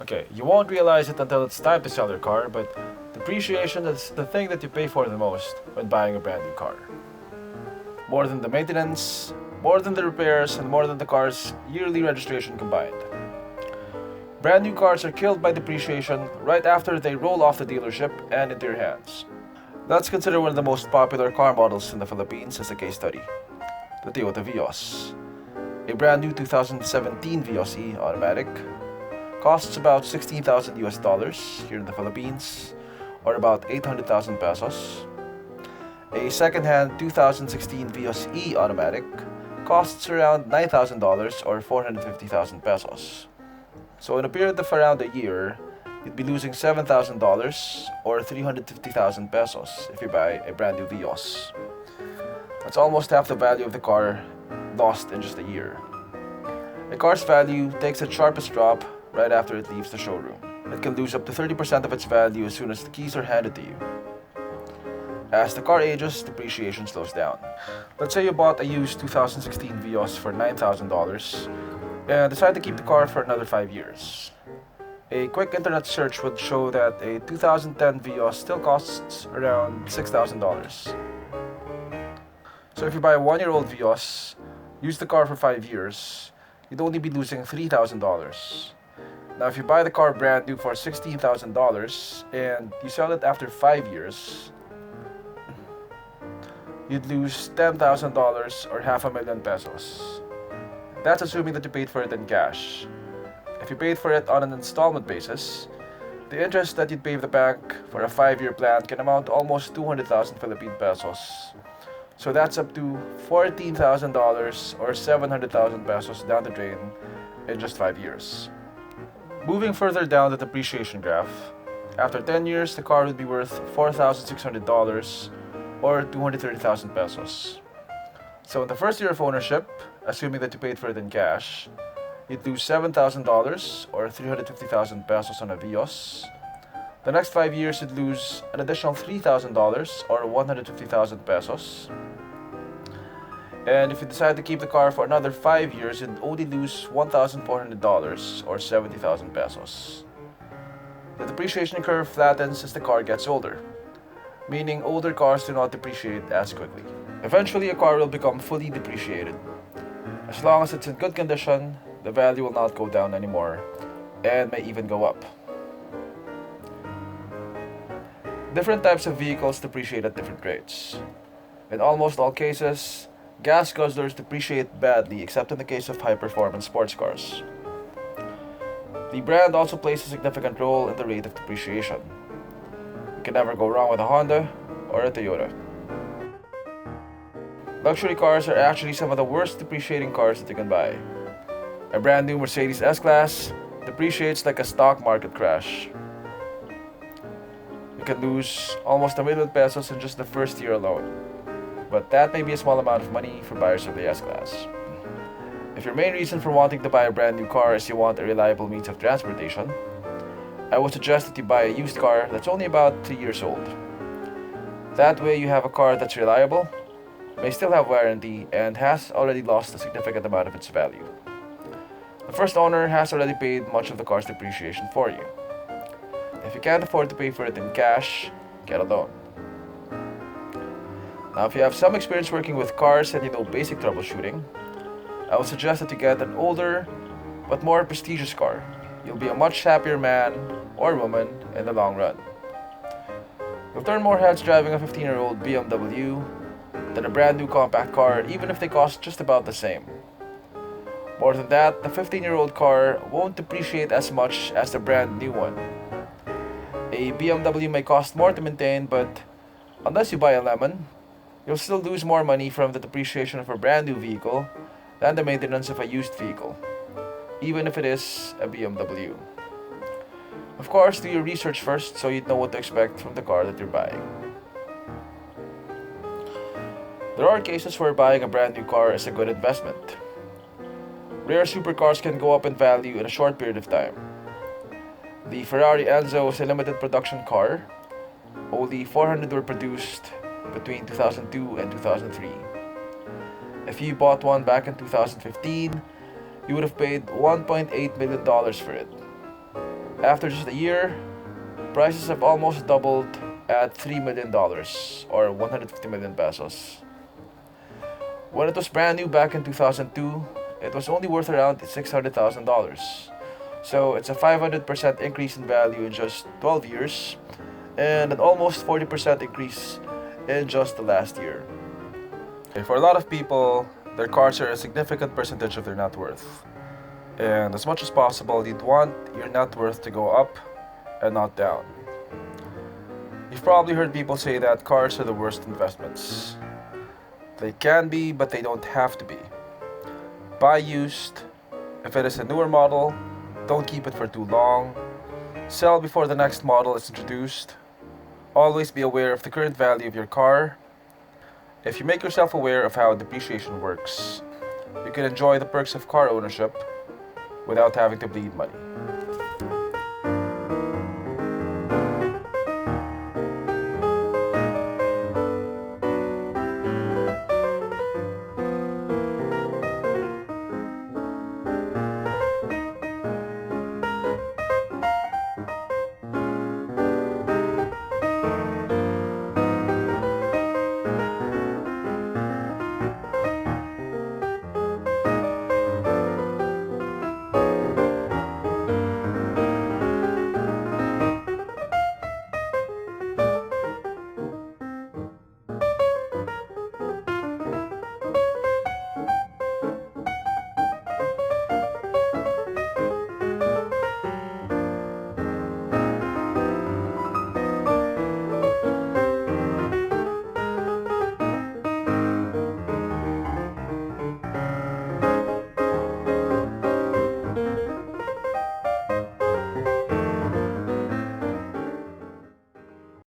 Okay, you won't realize it until it's time to sell your car, but depreciation is the thing that you pay for the most when buying a brand new car. More than the maintenance, more than the repairs, and more than the car's yearly registration combined. Brand new cars are killed by depreciation right after they roll off the dealership and into your hands. Let's consider one of the most popular car models in the Philippines as a case study, the Toyota Vios. A brand new 2017 Vios E automatic costs about 16,000 US dollars here in the Philippines, or about 800,000 pesos. A second-hand 2016 Vios E automatic costs around $9,000 or 450,000 pesos. So in a period of around a year, you'd be losing $7,000 or 350,000 pesos if you buy a brand new Vios. That's almost half the value of the car lost in just a year. A car's value takes its sharpest drop right after it leaves the showroom. It can lose up to 30% of its value as soon as the keys are handed to you. As the car ages, depreciation slows down. Let's say you bought a used 2016 Vios for $9,000 and decide to keep the car for another 5 years. A quick internet search would show that a 2010 Vios still costs around $6,000. So if you buy a 1-year-old Vios, use the car for 5 years, you'd only be losing $3,000. Now if you buy the car brand new for $16,000 and you sell it after 5 years, you'd lose $10,000 or half a million pesos. That's assuming that you paid for it in cash. If you paid for it on an installment basis, the interest that you'd pay the bank for a 5-year plan can amount to almost 200,000 Philippine pesos. So that's up to $14,000 or 700,000 pesos down the drain in just 5 years. Moving further down the depreciation graph, after 10 years, the car would be worth $4,600 or 230,000 pesos. So in the first year of ownership, assuming that you paid for it in cash, you'd lose $7,000 or 350,000 pesos on a Vios. The next 5 years, you'd lose an additional $3,000 or 150,000 pesos. And if you decide to keep the car for another 5 years, you'd only lose $1,400 or 70,000 pesos. The depreciation curve flattens as the car gets older, meaning older cars do not depreciate as quickly. Eventually, a car will become fully depreciated. As long as it's in good condition, the value will not go down anymore and may even go up. Different types of vehicles depreciate at different rates. In almost all cases, gas guzzlers depreciate badly except in the case of high-performance sports cars. The brand also plays a significant role in the rate of depreciation. You can never go wrong with a Honda or a Toyota. Luxury cars are actually some of the worst depreciating cars that you can buy. A brand new Mercedes S-Class depreciates like a stock market crash. You can lose almost $1 million pesos in just the first year alone. But that may be a small amount of money for buyers of the S-Class. If your main reason for wanting to buy a brand new car is you want a reliable means of transportation, I would suggest that you buy a used car that's only about 3 years old. That way you have a car that's reliable, may still have warranty, and has already lost a significant amount of its value. The first owner has already paid much of the car's depreciation for you. If you can't afford to pay for it in cash, get a loan. Now, if you have some experience working with cars and you know basic troubleshooting, I would suggest that you get an older but more prestigious car. You'll be a much happier man or woman in the long run. You'll turn more heads driving a 15-year-old BMW than a brand new compact car, even if they cost just about the same. More than that, the 15-year-old car won't depreciate as much as the brand new one. A BMW may cost more to maintain, but unless you buy a lemon, you'll still lose more money from the depreciation of a brand new vehicle than the maintenance of a used vehicle, even if it is a BMW. Of course, do your research first so you know what to expect from the car that you're buying. There are cases where buying a brand new car is a good investment. Rare supercars can go up in value in a short period of time. The Ferrari Enzo is a limited production car. Only 400 were produced between 2002 and 2003. If you bought one back in 2015, you would have paid $1.8 million for it. After just a year, prices have almost doubled at $3 million or 150 million pesos. When it was brand new back in 2002, it was only worth around $600,000. So it's a 500% increase in value in just 12 years and an almost 40% increase in just the last year. For a lot of people, their cars are a significant percentage of their net worth. And as much as possible, you'd want your net worth to go up and not down. You've probably heard people say that cars are the worst investments. They can be, but they don't have to be. Buy used. If it is a newer model, don't keep it for too long. Sell before the next model is introduced. Always be aware of the current value of your car. If you make yourself aware of how depreciation works, you can enjoy the perks of car ownership without having to bleed money.